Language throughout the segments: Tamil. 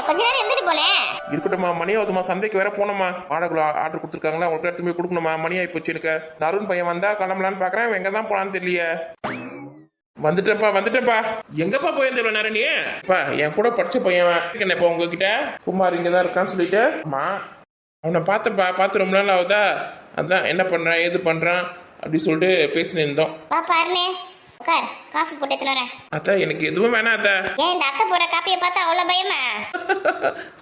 கொஞ்ச நேரம் இருந்துட்டு போனேன். இருக்கட்டும்மா, மணி ஆகுதுமா, சந்தைக்கு வேற போனோமா. வாழைக்குள்ள ஆர்டர் கொடுத்துருக்காங்களா, உங்களுக்கு எடுத்து போய் கொடுக்கணுமா. மணி ஆகி போச்சு எனக்கு. அருண் பையன் வந்தா கிளம்பலான்னு பாக்குறேன், எங்க தான் போனான்னு தெரியலையே. வந்துட்டேன்ப்பா. எங்கப்பா போயிருந்த நேரம் நீ? என் கூட படிச்ச பையன் என்னப்பா உங்ககிட்ட குமார் இங்கதான் இருக்கான்னு சொல்லிட்டு. ஆமா, அவனை பார்த்து ரொம்ப நாள் ஆகுதா. அதான் என்ன பண்றான் ஏது பண்றான் அப்படி சொல்லிட்டு பேசினு இருந்தோம். பாருனே உட்கார், காஃபி போட்டு எடுத்துட்டு வரேன். அத்தா எனக்கு எதுவும் வேணாம் அத்தா. ஏன் இந்த அத்தை போற காப்பியை பார்த்தா அவ்வளவு பயமா?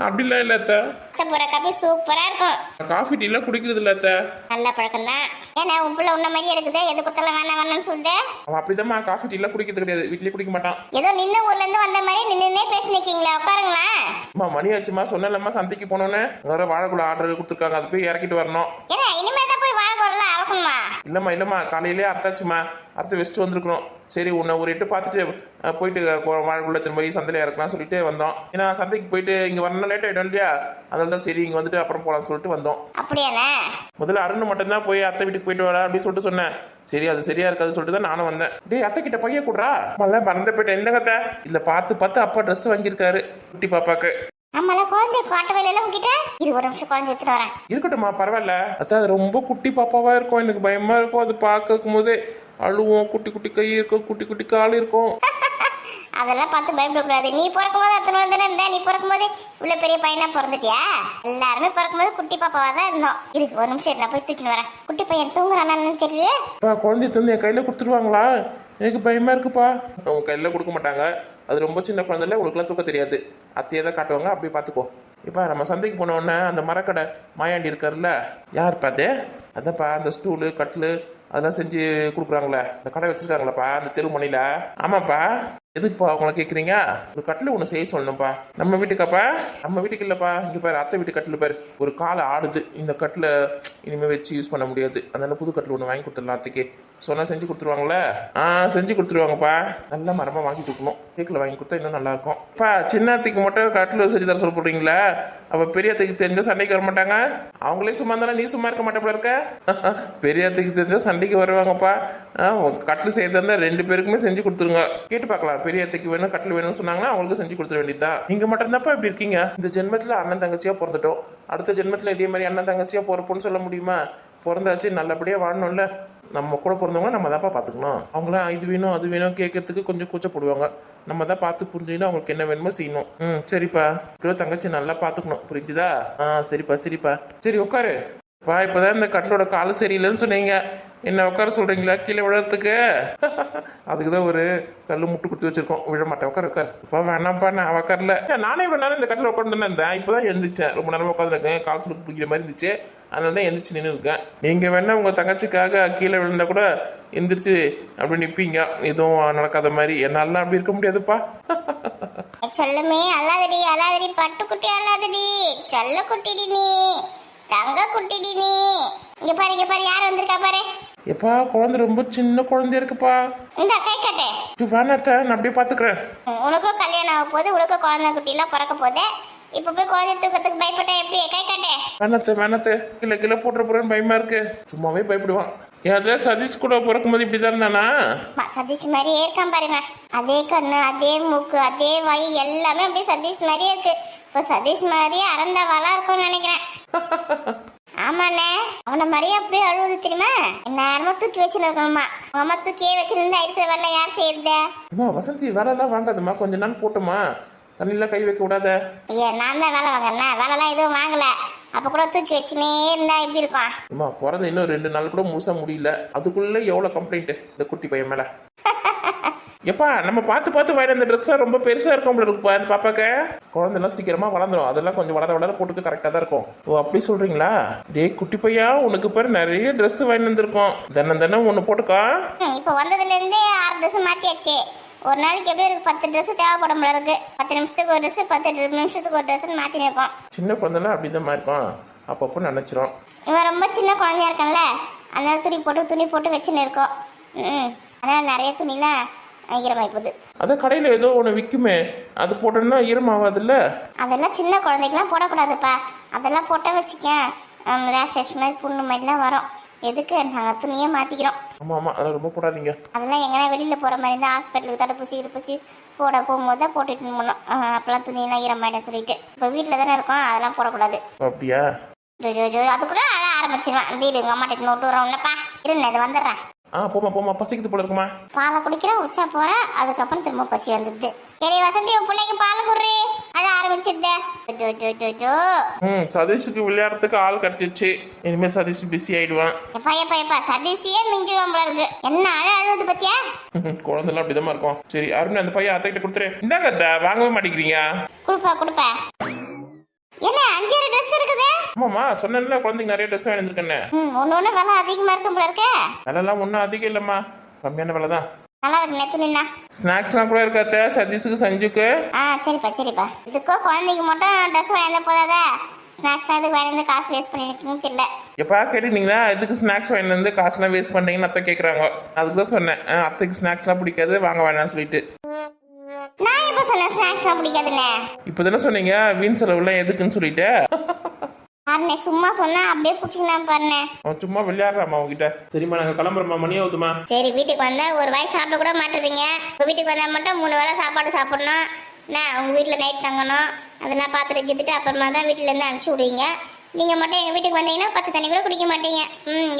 அப்படிலாம் இல்ல அத்தா. அத்தை போற காப்பி சூப்பரா இருக்கும். காஃபி டீ எல்லாம் குடிக்கிறது இல்ல அத்தா. நல்ல பழக்கம் தான். ஏன்னா உன் பிள்ளை உன்ன மாதிரியே இருக்குது, எது கொடுத்தாலும் வேணாம்னு சொல்லுது. அவன் அப்படிதான் காஃபி டீ எல்லாம் குடிக்கிறது கிடையாது, வீட்லயே குடிக்க மாட்டான். ஏதோ நின்ன ஊர்ல இருந்து வந்த மாதிரி நின்னே பேசி நிக்கீங்களா, உட்காருங்களா. அம்மா மணி ஆச்சுமா, சொன்னலம்மா சந்தைக்கு போனோன்னு வேற வாழைக்குள்ள ஆர்டர் கொடுத்துருக்காங்க, அது போய் இறக்கிட்டு வரணும். ஏன்னா இனிமேதான் போய் வாழை வரலாம் அளக்கணுமா? இல்லம்மா காலையிலேயே அர்த்தாச்சுமா, அர்த்த வச்சுட்டு வந்திருக்கணும். சரி உன்னை ஒரு எட்டு பார்த்துட்டு போயிட்டு வாழைக்குள்ள திரும்ப போய் சந்தையில இறக்கலாம் சொல்லிட்டு வந்தோம். ஏன்னா சந்தைக்கு போயிட்டு இங்க வரணும் லேட் ஆயிடும் இல்லையா, அதனால தான் சரி இங்க வந்துட்டு அப்புறம் போலாம்னு சொல்லிட்டு வந்தோம். அப்படியாண்ணே? முதல்ல அருண் மட்டும் தான் போய் அத்தை வீட்டுக்கு போயிட்டு வர அப்படின்னு சொல்லிட்டு சொன்னேன். சரி அது சரியா இருக்காது சொல்லிட்டு தான் நானும் வந்தேன். டேய் அத்தை கிட்ட பைய கூடுறா. மல்ல மறந்து போயிட்டேன். எந்த கத்தை இல்ல, பார்த்து அப்பா ட்ரெஸ் வாங்கியிருக்காரு குட்டி பாப்பாக்கு. நம்மள குழந்தை காட்ட வேலையில உங்ககிட்ட ஒரு நிமிஷம் குழந்தை எடுத்துட்டு வரேன். இருக்கட்டும்மா பரவாயில்ல அத்தா, அது ரொம்ப குட்டி பாப்பாவா இருக்கும், எனக்கு பயமா இருக்கும். அது பார்க்கும் போதே அழுவோம், குட்டி குட்டி கை இருக்கும், குட்டி குட்டி கால் இருக்கும். அதெல்லாம் பார்த்து பயப்படக்கூடாது. நீ பிறக்கும் போது அத்தனை நாள் தானே இருந்தா, நீ பிறக்கும் போது இவ்வளவு பெரிய பையனா பிறந்துட்டியா? எல்லாருமே பிறக்கும் போது குட்டி பாப்பாவா தான் இருந்தோம். இருக்கு ஒரு நிமிஷம் நான் போய் தூக்கின்னு வரேன். குட்டி பையன் தூங்குறானு தெரியல. குழந்தை தந்து என் கையில கொடுத்துருவாங்களா? எனக்கு பயமா இருக்குப்பா. அவங்க கையில கொடுக்க மாட்டாங்க, அது ரொம்ப சின்ன குழந்தைல, உங்களுக்குலாம் தூக்க தெரியாது. அத்தையே தான் காட்டுவாங்க, அப்படியே பார்த்துக்கோ. இப்போ நம்ம சந்தைக்கு போன உடனே அந்த மரக்கடை மாயாண்டி இருக்காருல்ல, யார் பாத்து? அதான்ப்பா அந்த ஸ்டூலு கட்லு அதெல்லாம் செஞ்சு கொடுக்குறாங்களே, அந்த கடை வச்சிருக்காங்களப்பா அந்த தெருமணில. ஆமாப்பா, எதுக்குப்பா அவங்கள கேட்குறீங்க? ஒரு கட்டில் ஒன்று செய்ய சொல்லணும்ப்பா. நம்ம வீட்டுக்காப்பா? நம்ம வீட்டுக்கு இல்லைப்பா, இங்கே பாரு அத்தை வீட்டு கட்டில் பாரு, ஒரு காலை ஆடுது. இந்த கட்டில் இனிமேல் வச்சு யூஸ் பண்ண முடியாது, அதனால புது கட்டில் ஒன்று வாங்கி கொடுத்துடலாம் அத்தைக்கு. சொன்னால் செஞ்சு கொடுத்துருவாங்களே? செஞ்சு கொடுத்துருவாங்கப்பா. நல்ல மரமாக வாங்கி கொடுக்கணும், கேக்கில் வாங்கி கொடுத்தா இன்னும் நல்லாயிருக்கும். அப்பா சின்ன அத்தைக்கு மட்டும் கட்டில் செஞ்சு தர சொல்ல போடுறீங்களா? அப்போ பெரிய அத்தைக்கு தெரிஞ்சால் சண்டைக்கு வர மாட்டாங்க? அவங்களே சும்மா இருந்தாலும் நீ சும்மா இருக்க மாட்டேப்பட இருக்க. பெரிய அத்தைக்கு தெரிஞ்சால் சண்டைக்கு வருவாங்கப்பா. கட்டில் செய்யறதா இருந்தால் 2 பேருக்குமே செஞ்சு கொடுத்துருங்க. கேட்டு பார்க்கலாம், பெரிய அத்தைக்கு வேணும் கட்டில் வேணும்னு சொன்னாங்கன்னா அவங்களுக்கு செஞ்சு கொடுத்துட வேண்டியதுதான். நீங்க மட்டும் தான்ப்பா இப்படி இருக்கீங்க. இந்த ஜென்மத்தில் அண்ணன் தங்கச்சியா பிறந்துட்டோம், அடுத்த ஜென்மத்தில் இதே மாதிரி அண்ணன் தங்கச்சியா பிறப்போன்னு சொல்ல முடியுமா? பிறந்தாச்சு நல்லபடியா வாழணும்ல. நம்ம கூட பிறந்தவங்க நம்ம தான்ப்பா பார்த்துக்கணும். அவங்களாம் இது வேணும் அது வேணும் கேட்கறதுக்கு கொஞ்சம் கூச்சப்படுவாங்க. நம்ம தான் பார்த்து புரிஞ்சுக்கணும், அவங்களுக்கு என்ன வேணுமோ செய்யணும். சரிப்பா, தங்கச்சி நல்லா பார்த்துக்கணும், புரிஞ்சுதா? சரிப்பா சரி உட்காரு. இப்பதான் இந்த கட்டிலோட காலு சரியில்லைன்னு சொன்னீங்க, என்ன உட்கார சொல்றீங்களா கீழே விழறதுக்கு? அதுக்குதான் ஒரு கல்லு முட்டு குத்தி வச்சிருக்கோம், விழ மாட்டேன். உட்காரு. இப்போ வேணாம்ப்பா நான் உட்காரல. நானே இவ்வளோ நேரம் இந்த கட்டில உட்காந்து இருந்தேன், இப்போதான் எழுந்திரிச்சேன். ரொம்ப நேரமா உட்காந்துருக்கேன், கால் சுருக்கு பிடிக்கிற மாதிரி இருந்துச்சு, அதனால தான் எந்திரிச்சு நின்று இருக்கேன். நீங்க வேணா உங்க தங்கச்சிக்காக கீழே விழுந்தா கூட எந்திரிச்சு அப்படி நிப்பீங்க, எதுவும் நடக்காத மாதிரி. என்னால அப்படி இருக்க முடியாதுப்பா. சொல்லுமே அல்லாதடி பட்டுக்குட்டி அல்லாதடி, செல்ல குட்டிடி நீ, தங்க குட்டிடி நீ. இங்க பாரு யார் வந்திருக்கா பாரு. எப்பா குழந்தை ரொம்ப சின்ன குழந்தையா இருக்குப்பா. இந்த கை கட்டு வேணாத்த, நான் அப்படியே பாத்துக்கிறேன். உனக்கும் கல்யாணம் ஆக போகுது, உனக்கும் குழந்தை குட்டி எல்லாம் பிறக்க போகுது. இப்ப போய் குழந்தை தூக்கத்துக்கு பயப்பட்ட எப்படி? கை கட்டு. வேணாத்த கிலோ போட்டுற போறேன்னு பயமா இருக்கு. சும்மாவே பயப்படுவான். ஏதாவது சதீஷ் கூட பிறக்கும் போது இப்படிதான் இருந்தானா? சதீஷ் மாதிரியே இருக்கான் பாருங்க. அதே கண்ணு, அதே மூக்கு, அதே வாய், எல்லாமே அப்படியே சதீஷ் மாதிரியே இருக்கு. இப்போ சதீஷ் மாதிரியே அறந்தவாளா இருக்கும்னு நினைக்கிறேன். ஆமாண்ணே, அவனை மாதிரியே அப்படியே அழுவது தெரியுமா? நேரமா தூக்கி வச்சுன்னு இருக்கணுமா? அம்மா தூக்கியே வச்சுருந்தா இருக்கிற வேலை யார் செய்யறது? வசந்தி வேலைலாம் வாங்காதம்மா, கொஞ்ச நாள் போட்டுமா, தண்ணிலாம் கை வைக்க கூடாத. ஐயா நான் தான் வேலை வாங்கினேன், வேலைலாம் எதுவும் வாங்கல. அப்ப கூட தூக்கி வச்சுனே இருந்தா எப்படி இருக்கும்? அம்மா பிறந்த இன்னும் 2 நாள் கூட முழுசா முடியல, அதுக்குள்ள எவ்வளவு கம்ப்ளைண்ட் இந்த குட்டி பையன் மேல. எப்பா நம்ம பார்த்து வாங்கின அந்த ட்ரெஸ் ரொம்ப பெருசா இருக்கும் இருக்குப்பா அந்த பாப்பாக்கு. குழந்தைலாம் சீக்கிரமா வளர்ந்துடும், அதெல்லாம் கொஞ்சம் வளர போட்டுக்கு கரெக்டா தான் இருக்கும். ஓ அப்படி சொல்றீங்களா? டே குட்டி பையா, உனக்கு பேர் நிறைய ட்ரெஸ் வாங்கி வந்திருக்கோம், தினம் ஒண்ணு போட்டுக்கா. இப்ப வந்ததுல இருந்தே 6 ட்ரெஸ் மாத்தியாச்சு. ஒரு நாளைக்கு எப்படி ஒரு 10 ட்ரெஸ் தேவைப்படும் போல இருக்கு. 10 நிமிஷத்துக்கு ஒரு ட்ரெஸ், 10 நிமிஷத்துக்கு ஒரு ட்ரெஸ் மாத்தினே இருப்போம். சின்ன குழந்தைலாம் அப்படிதான் இருக்கும், அப்பப்போ நினைச்சிரும். இவன் ரொம்ப சின்ன குழந்தையா இருக்கான்ல, அதனால துணி போட்டு வச்சுன்னு இருக்கோம். அதனால நிறைய துணிலாம் ஈரமாயி போகுது. அதான் கடையில் ஏதோ ஒன்று விற்குமே, அது போட்டோன்னா ஈரமாவாதுல்ல? அதெல்லாம் சின்ன குழந்தைக்கெல்லாம் போடக்கூடாதுப்பா. அதெல்லாம் போட்டால் வச்சுக்க ரேஷஸ் மாதிரி புண்ணு மாதிரிலாம் வரும். எதுக்கு நாங்கள் துணியே மாற்றிக்கிறோம். ஆமாம் அதெல்லாம் ரொம்ப போடாதீங்க. அதெல்லாம் எங்கன்னா வெளியில் போகிற மாதிரி இருந்தால் ஹாஸ்பிட்டலுக்கு தடுப்பூசி போட போகும்போது தான் போட்டுட்டு போகணும். அப்பெல்லாம் துணியெல்லாம் ஈரமாயிடும் சொல்லிட்டு. இப்போ வீட்டில் தானே இருக்கோம், அதெல்லாம் போடக்கூடாது. அப்படியா? ஜோ அதுக்குள்ள அழ ஆரம்பிச்சிருவேன். வீடு எங்கள் அம்மாட்ட நோட்டு வரோம் இல்லப்பா, இருந்தேன் இது வந்துடுறேன். போமா பசிக்குது போல இருக்குமா. பாலை குடிக்கிறேன், உச்சா போறேன், அதுக்கப்புறம் திரும்ப பசி வந்துடுது. சரி வசந்தி, உன் பிள்ளைக்கு பால் குடுறி, அழ ஆரம்பிச்சிருது. சதீஷுக்கு விளையாடுறதுக்கு ஆள் கிடைச்சிருச்சு. இனிமே சதீஷ் பிஸி ஆயிடுவான். எப்பா சதீஷியே மிஞ்சிடுவான் போல இருக்கு. என்ன அழுது பத்தியா? குழந்தைலாம் அப்படிதான் இருக்கும். சரி அருண், அந்த பையன் அத்தை கிட்ட கொடுத்துரு. இந்தாங்க அத்தை, வாங்கவே மாட்டேங்கிறீங்க. கொடுப்பா என்ன 5 ட்ரெஸ் இருக்குது? ஆமாம்மா, சொன்னேன்ல குழந்தைங்க நிறைய ட்ரெஸ் வாங்கியிருக்கேன்னு. ஒன்று விலை அதிகமாக இருக்கும் போல இருக்கே. விலைலாம் ஒன்றும் அதிகம் இல்லைம்மா, கம்மியான விலை தான். நல்லா இருக்கு நேத்து நின்னா. ஸ்நாக்ஸ்லாம் கூட இருக்காத்த சதீஷுக்கு சஞ்சுக்கு. சரிப்பா இதுக்கோ குழந்தைக்கு மட்டும் ட்ரெஸ் வாங்கியிருந்தா போதாதா? ஸ்நாக்ஸ் எதுக்கு வாங்கிருந்து காசு வேஸ்ட் பண்ணிருக்கீங்கன்னு தெரியல. எப்பா கேட்டுனீங்களா, எதுக்கு ஸ்நாக்ஸ் வாங்கிட்டு காசுலாம் வேஸ்ட் பண்ணீங்கன்னு அத்தை கேட்குறாங்க. அதுக்கு தான் சொன்னேன், அத்தைக்கு ஸ்நாக்ஸ்லாம் பிடிக்காது, வாங்க வேணாம்னு சொல்லிட்டு. நான் எப்போ சொன்னேன் ஸ்நாக்ஸ்லாம் பிடிக்காதுன்னு? இப்போ தானே சொன்னீங்க வீண் செலவுலாம் எதுக்குன்னு சொல்லிட்டு. அண்ணே சும்மா சொன்னா அப்படியே பிடிச்சிங்கன்னா பாருண்ணே. அவன் சும்மா விளையாடுறாம்மா உங்ககிட்ட. சரிம்மா நாங்கள் கிளம்புறோம்மா, மணி ஆகுதுமா. சரி வீட்டுக்கு வந்தா ஒரு வாய் சாப்பிட கூட மாட்டுறீங்க. உங்கள் வீட்டுக்கு வந்தால் மட்டும் 3 வேளை சாப்பாடு சாப்பிடணும். என்ன உங்கள் வீட்டில் நைட் தங்கணும், அதெல்லாம் பார்த்துட்டு கித்துட்டு அப்புறமா தான் வீட்டிலேருந்து அனுப்பிச்சி விடுவீங்க. நீங்கள் மட்டும் எங்கள் வீட்டுக்கு வந்தீங்கன்னா பச்சை தண்ணி கூட குடிக்க மாட்டீங்க.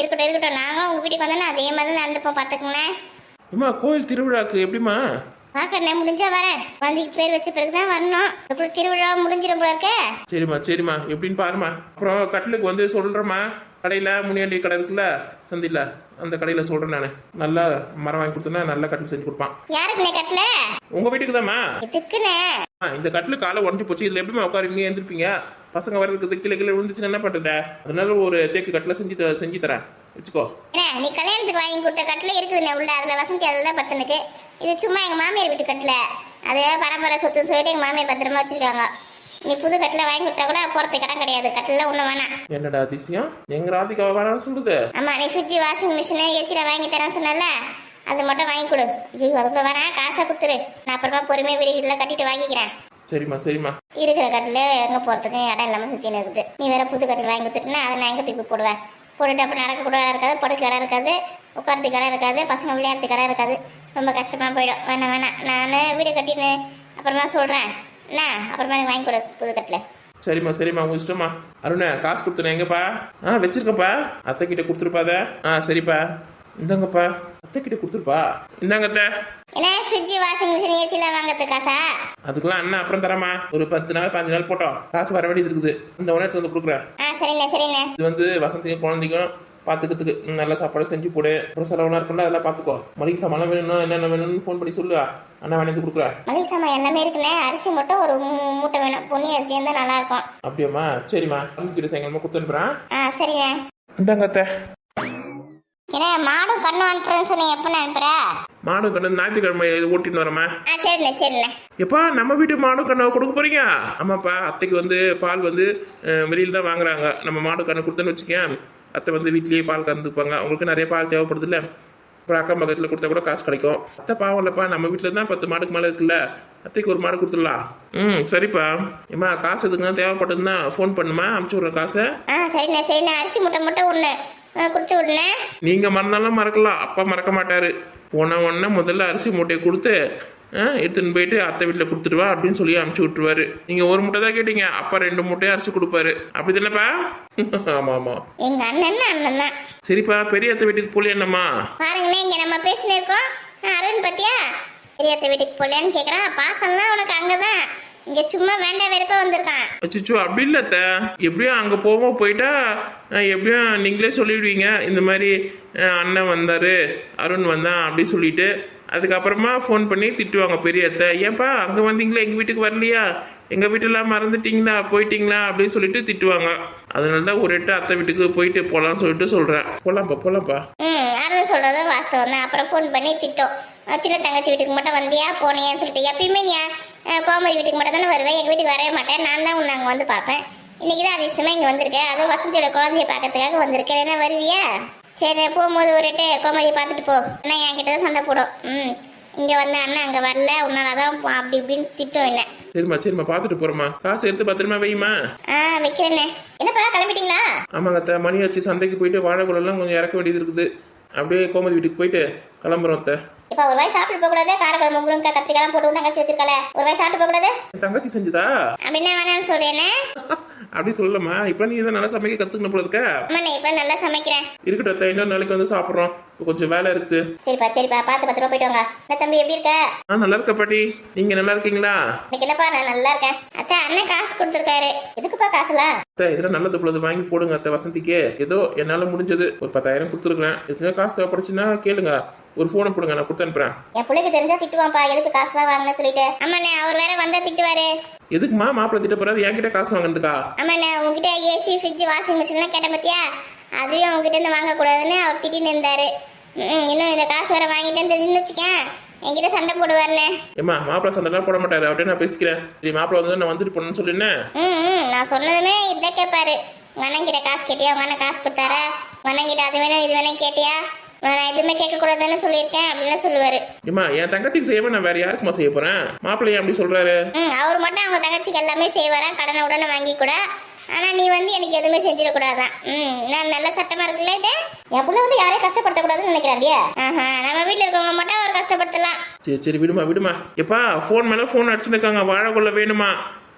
இருக்கட்டும் நாங்களும் உங்கள் வீட்டுக்கு வந்தோன்னா அதே மாதிரி தான் நடந்துப்போம், பார்த்துக்குங்களேன். அம்மா கோயில் திருவிழாக்கு எப்படிமா? பார்க்கறேன், முடிஞ்சா வரேன். குழந்தைக்கு பேர் வச்ச பிறகுதான் வரணும். அதுக்குள்ள திருவிழா முடிஞ்சிடும் போல இருக்க. சரிம்மா எப்படின்னு பாருமா. அப்புறம் கட்டிலுக்கு வந்து சொல்றேம்மா, கடையில் முனியாண்டி கடை இருக்குல்ல சந்தையில், அந்த கடையில் சொல்கிறேன் நான். நல்லா மரம் வாங்கி கொடுத்தோன்னா நல்ல கட்டில் செஞ்சு கொடுப்பான். யாருக்குண்ணே கட்டில? உங்கள் வீட்டுக்கு தாம்மா. எதுக்குண்ணே? இந்த கட்டில் காலை உடஞ்சி போச்சு, இதில் எப்படிமா உட்காருவீங்க எழுந்திருப்பீங்க? பசங்க வர இருக்குது, கீழே விழுந்துச்சுன்னா என்ன பண்ணுறது? அதனால ஒரு தேக்கு கட்டில் செஞ்சு தரேன், வச்சுக்கோ. நீ கல்யாணத்துக்கு வாங்கி கொடுத்த கட்டில இருக்குதுண்ணே உள்ள, அதில் வசந்தி அதில் தான் பத்துனுக்கு. இது சும்மா எங்கள் மாமியார் வீட்டு கட்டில, அது பரம்பரை சொத்துன்னு சொல்லிட்டு எங்கள் மாமியார் பத்திரமா வச்சிருக்காங்க. நீ புது கட்டில வாங்கி கொடுத்தா கூட போறதுக்கு இடம் கிடையாது. கட்டில ஒண்ணு வேணாம். என்னடா அதிசயம், எங்க ராதிகா வேணாம்னு சொல்லுது? ஆமா, நீ ஃப்ரிட்ஜ் வாஷிங் மிஷின் ஏசில வாங்கி தரேன்னு சொன்னல, அது மட்டும் வாங்கி கொடு. ஐயோ அதுக்குள்ள வேணாம், காசை கொடுத்துரு. நான் அப்புறமா பொறுமையா வீடுகளில் கட்டிட்டு வாங்கிக்கிறேன். சரிம்மா இருக்கிற கட்டில எங்க போறதுக்கு இடம் இல்லாம சுத்தின்னு இருக்குது. நீ வேற புது கட்டில் வாங்கி கொடுத்துட்டுனா அதை நான் எங்க தூக்கி போடுவேன். போட்டுட்டு அப்புறம் நடக்க கூட இடம் இருக்காது, படுக்க இடம் இருக்காது, உட்காரத்துக்கு இடம் இருக்காது, பசங்க விளையாடுறதுக்கு இடம் இருக்காது. ரொம்ப கஷ்டமா போயிடும். வேணாம் நான் வீடு கட்டின்னு அப்புறமா சொல்றேன். என்ன அப்புறமா எனக்கு வாங்கி கொடு புது கட்டில. சரிம்மா உங்க இஷ்டமா. அருணா காசு கொடுத்துனேன் எங்கப்பா? வச்சிருக்கப்பா, அத்தை கிட்ட கொடுத்துருப்பாத. சரிப்பா இந்தாங்கப்பா, அத்தை கிட்ட கொடுத்துருப்பா. இந்தாங்க அத்தை. என்ன ஃப்ரிட்ஜ் வாஷிங் மிஷின் ஏசிலாம் வாங்கிறது காசா? அதுக்கெல்லாம் அண்ணா அப்புறம் தரமா, ஒரு 10 நாள் 15 நாள் போட்டோம், காசு வர வேண்டியது இருக்குது. அந்த உணவு வந்து கொடுக்குறேன். சரிண்ணே. இது வந்து வசந்திக்கும் குழந்தைக்கும் பார்த்துக்கிறதுக்கு நல்ல சாப்பாடு செஞ்சு போடு. அப்புறம் செலவுலாம் இருக்கும்ல, அதெல்லாம் பார்த்துக்கோ. மளிகை சாமான் வேணும்னா என்னென்ன வேணும்னு ஃபோன் பண்ணி சொல்லு, அண்ணா வேணாந்து கொடுக்குறேன். மளிகை சாமான் எல்லாமே இருக்குண்ணே. அரிசி மட்டும் ஒரு மூட்டை வேணும், பொன்னி அரிசி இருந்தால் நல்லா இருக்கும். அப்படியாம்மா? சரிம்மா, கிட்ட சாயங்காலமா கொடுத்து அனுப்புறேன். சரிண்ணே. இந்தாங்க அத்தை. ஏன்னா மாடும் கண்ணு அனுப்புறேன்னு சொன்னீங்க, எப்போ அனுப்புற? மாடும் கண்ணு ஞாயிற்றுக்கிழமை ஓட்டின்னு வரமா. சரிண்ணே. எப்பா நம்ம வீட்டு மாடு கண்ணை கொடுக்க போறீங்க? ஆமாப்பா, அத்தைக்கு வந்து பால் வந்து வெளியில தான் வாங்குறாங்க. நம்ம மாடு கண்ணை கொடுத்தோன்னு வச்சுக்கேன், அத்தை வந்து வீட்லயே பால் கறந்துப்பாங்க. அவங்களுக்கு நிறைய பால் தேவைப்படுது இல்லை, அப்புறம் அக்கம் பக்கத்தில் கொடுத்தா கூட காசு கிடைக்கும். அத்தை பாவம் இல்லைப்பா, நம்ம வீட்டில் தான் 10 மாடுக்கு மேலே இருக்குல்ல, அத்தைக்கு ஒரு மாடு கொடுத்துடலாம். சரிப்பா. ஏம்மா காசு எதுக்குன்னா தேவைப்பட்டதுன்னா ஃபோன் பண்ணுமா, அனுப்பிச்சி விட்றேன் காசை. சரிண்ணே. அரிசி மூட்டை ஒன்று கொடுத்து விடுனே. நீங்கள் மறந்தாலும் மறக்கலாம், அப்பா மறக்க மாட்டாரு. போன உடனே முதல்ல அரிசி மூட்டையை கொடுத்து எடுத்துன்னு போயிட்டு அத்தை வீட்டில் கொடுத்துருவா அப்படின்னு சொல்லி அனுப்பிச்சி விட்டுருவாரு. நீங்கள் ஒரு மூட்டை தான் கேட்டீங்க, அப்பா 2 மூட்டையை அரிசி கொடுப்பாரு. அப்படி தானேப்பா? ஆமாம். எங்க அண்ணன் தான். சரிப்பா, பெரிய அத்தை வீட்டுக்கு போலியா என்னம்மா? பாருங்கண்ணே, இங்கே நம்ம பேசினிருக்கோம். அருண் பத்தியா பெரிய அத்தை வீட்டுக்கு போலியான்னு கேட்குறான். பாசம்லாம் உனக்கு அங்கதான், இங்க சும்மா வேண்டாம் வெறுப்பா வந்திருக்கான். அச்சோ அப்படி இல்லை அத்தை, எப்படியும் அங்கே போயிட்டா எப்படியும் நீங்களே சொல்லிவிடுவீங்க, இந்த மாதிரி அண்ணன் வந்தார், அருண் வந்தான் அப்படி சொல்லிட்டு. அதுக்கப்புறமா ஃபோன் பண்ணி திட்டுவாங்க பெரிய அத்தை, ஏன்பா அங்கே வந்தீங்களா, எங்கள் வீட்டுக்கு வரலையா, எங்கள் வீட்டெல்லாம் மறந்துட்டீங்களா, போயிட்டீங்களா அப்படின்னு சொல்லிட்டு திட்டுவாங்க. அதனால தான் ஒரு எட்டு அத்தை வீட்டுக்கு போயிட்டு போகலான்னு சொல்லிட்டு சொல்கிறேன். போகலாம்ப்பா. அருண் சொல்கிறதும் வாஸ்தவம் தான். அப்புறம் ஃபோன் பண்ணி திட்டோம், சின்ன தங்கச்சி வீட்டுக்கு மட்டும் வந்தியா போனியான்னு சொல்லிட்டு. எப்பயுமே நீ கோமதி வீட்டுக்கு மட்டும் தானே வருவேன், எங்கள் வீட்டுக்கு வரவே மாட்டேன். நான் தான் உன்னை அங்கே வந்து பார்ப்பேன். இன்னைக்கு தான் அதிசயமாக இங்கே வந்திருக்கேன், அதுவும் வசந்தியோட குழந்தைய பார்க்கறதுக்காக வந்திருக்கேன். என்ன வருவியா? சரி போகும்போது ஒரு கோமதி பார்த்துட்டு போ, ஏன்னா என்கிட்ட தான் சண்டை போடும். இங்கே வந்த அண்ணன் அங்கே வரல, உன்னால தான் அப்படி இப்படின்னு திட்டம். என்ன சரிம்மா பார்த்துட்டு போறோம்மா, காசு எடுத்து பத்திரமா வையுமா. வைக்கிறேன்னே. என்னப்பா கிளம்பிட்டீங்களா? ஆமாங்க அத்தை, மணி ஆச்சு, சந்தைக்கு போயிட்டு வாழைக்குளம்லாம் கொஞ்சம் இறக்க வேண்டியது இருக்குது. அப்படியே கோமதி வீட்டுக்கு போயிட்டு கிளம்புறோம் அத்தை. இப்ப ஒரு வாய் சாப்பிட்டு போக கூடாது. காரக்குழம்பு முருங்கக்காய் கத்திரிக்காய் போட்டு தங்கச்சி வச்சிருக்கல, ஒரு வாய் சாப்பிட்டு போக கூடாது. என் தங்கச்சி செஞ்சுதா அப்படின்னா வேணாம்னு சொல்றேனே. அப்படி சொல்லமா? இப்ப நீ இதை நல்லா சமைக்க கத்துக்கணும் போல இருக்க. அம்மா நான் இப்ப நல்லா சமைக்கிறேன். இருக்கட்டும், இன்னொரு நாளைக்கு வந்து சாப்பிட்றோம், கொஞ்சம் வேலை இருக்கு. சரிப்பா பார்த்து பத்திரமா போயிட்டு வாங்க. என்ன தம்பி எப்படி இருக்க? நல்லா இருக்க பாட்டி, நீங்க நல்லா இருக்கீங்களா? இன்னைக்கு என்னப்பா நான் நல்லா இருக்கேன். அத்தை அண்ணன் காசு கொடுத்துருக்காரு. எதுக்குப்பா காசுலாம்? இதெல்லாம் நல்லது பொழுது வாங்கி போடுங்க அத்தை. வசந்திக்கு ஏதோ என்னால முடிஞ்சது ஒரு 10,000 கொடுத்துருக்கேன். இதுக்கு காசு தேவைப்படுச்சுன்னா கேளுங்க, ஒரு போனை போடுங்க, நான் கொடுத்து அனுப்புறேன். என் பிள்ளைக்கு தெரிஞ்சா திட்டுவான்ப்பா, எதுக்கு காசுலாம் வாங்கன்னு சொல்லிட்டு. ஆமாண்ணே அவர் வேற வந்தா திட்டுவாரு. எதுக்குமா மாப்பிள்ளை திட்ட போறாரு என்கிட்ட காசு வாங்கினதுக்கா? ஆமாண்ணே உங்ககிட்ட ஏசி ஃப்ரிட்ஜ் வாஷிங் மிஷின்லாம் கேட்ட பத்தியா, அதையும் உங்ககிட்ட இருந்து வாங்கக்கூடாதுன்னு அவர் திட்டின்னு இருந்தாரு. இன்னும் இந்த காசு வேற வாங்கிட்டேன்னு தெரிஞ்சுன்னு வச்சுக்கேன், என்கிட்ட சண்டை போடுவாருண்ணே. ஏமா மாப்பிள்ளை சண்டைலாம் போட மாட்டாரு, அவர்கிட்ட நான் பேசிக்கிறேன். சரி மாப்பிள்ளை வந்து நான் வந்துட்டு போனேன்னு சொல்லினேன். நான் சொன்னதுமே இதை கேட்பாரு. உங்க அண்ணன் கிட்ட காசு கேட்டியா, உங்க அண்ணன் காசு கொடுத்தாரா, உங்க அண்ணன் கிட்ட அது வேணும் இது வேணும் கேட்டியா, நான் எதுவுமே கேட்க கூடாதுன்னு சொல்லியிருக்கேன் அப்படின்னு சொல்லுவாரு. ஏமா என் தங்கச்சிக்கு செய்யாம நான் வேற யாருக்குமா செய்ய போறேன்? மாப்பிள்ளைய அப்படி சொல்றாரு. அவர் மட்டும் அவங்க தங்கச்சிக்கு எல்லாமே செய்வாரா, கடனை உடனே வாங்கி கூட. ஆனா நீ வந்து எனக்கு எதுவுமே செஞ்சிடக்கூடாதான். நான் நல்ல சட்டமா இருக்குல்ல இது. என் பிள்ளை வந்து யாரையும் கஷ்டப்படுத்தக்கூடாதுன்னு நினைக்கிறேன். அப்படியே நம்ம வீட்டுல இருக்கவங்க மட்டும் அவர் கஷ்டப்படுத்தலாம். சரி விடுமா. எப்பா போன் மேல போன் அடிச்சுருக்காங்க, வாழைக்குள்ள வேணுமா,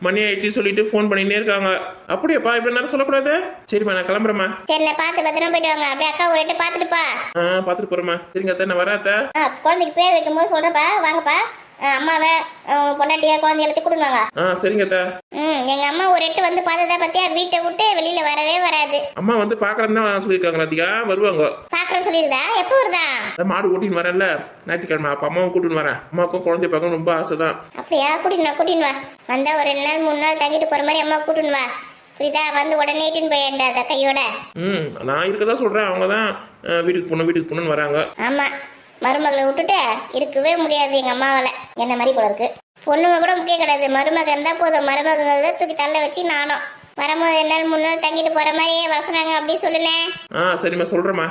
மணி ஆயிடுச்சு சொல்லிட்டு போன் பண்ணினே இருக்காங்க. அப்படியாப்பா, இப்ப நேரம் சொல்லக்கூடாது. சரிம்மா நான் கிளம்புறேம்மா. சரி நான் பார்த்து பத்திரமா போயிட்டு வாங்க. அப்படியே அக்கா ஒரு எட்டு பார்த்துட்டுப்பா. பாத்துட்டு போறேம்மா. சரிங்க அத்தை, நான் வரேன் அத்தை. குழந்தைக்கு பேர் வைக்கும் போது சொல்றப்பா, வாங்கப்பா. அம்மாவை பொண்டாட்டியா குழந்தை எல்லாத்தையும் கொடுங்க. சரிங்க அத்தை. எங்க அம்மா ஒரு எட்டு வந்து பார்த்ததா பத்தியா, வீட்டை விட்டு வெளியில வரவே வராது. அம்மா வந்து பாக்குறேன்னு தான் சொல்லியிருக்காங்க. ராதிகா வருவாங்க. பாக்குறேன் சொல்லிருந்தா, எப்போ வருதா? மாடு கூட்டின்னு வரேன்ல ஞாயிற்றுக்கிழமை, அப்ப அம்மாவும் கூட்டின்னு வரேன். அம்மாவுக்கும் குழந்தை பார்க்க ரொம்ப ஆசைதான். அப்படியா? கூட்டின்னு வா. வந்தா ஒரு 2 நாள் 3 நாள் தங்கிட்டு போற மாதிரி அம்மா கூட்டின்னு வா. புரியுதா? வந்து உடனே இட்டுன்னு போயிடாத கையோட. நான் இருக்கதா சொல்றேன், அவங்க தான் வீட்டுக்கு போகணும்னு வராங்க. ஆமா, மருமகளை விட்டுட்டு இருக்கவே முடியாது எங்க அம்மாவால. என்ன மாதிரி போல இருக்கு. பொண்ணுங்க கூட முக்கியம் கிடையாது, மருமக இருந்தா போதும். மருமக தூக்கி தள்ள வச்சு நானும் வரும்போது 2 நாள் 3 நாள் தங்கிட்டு போற மாதிரியே வசனாங்க அப்படி சொல்லுனே. சரிம்மா சொல்றேம்மா.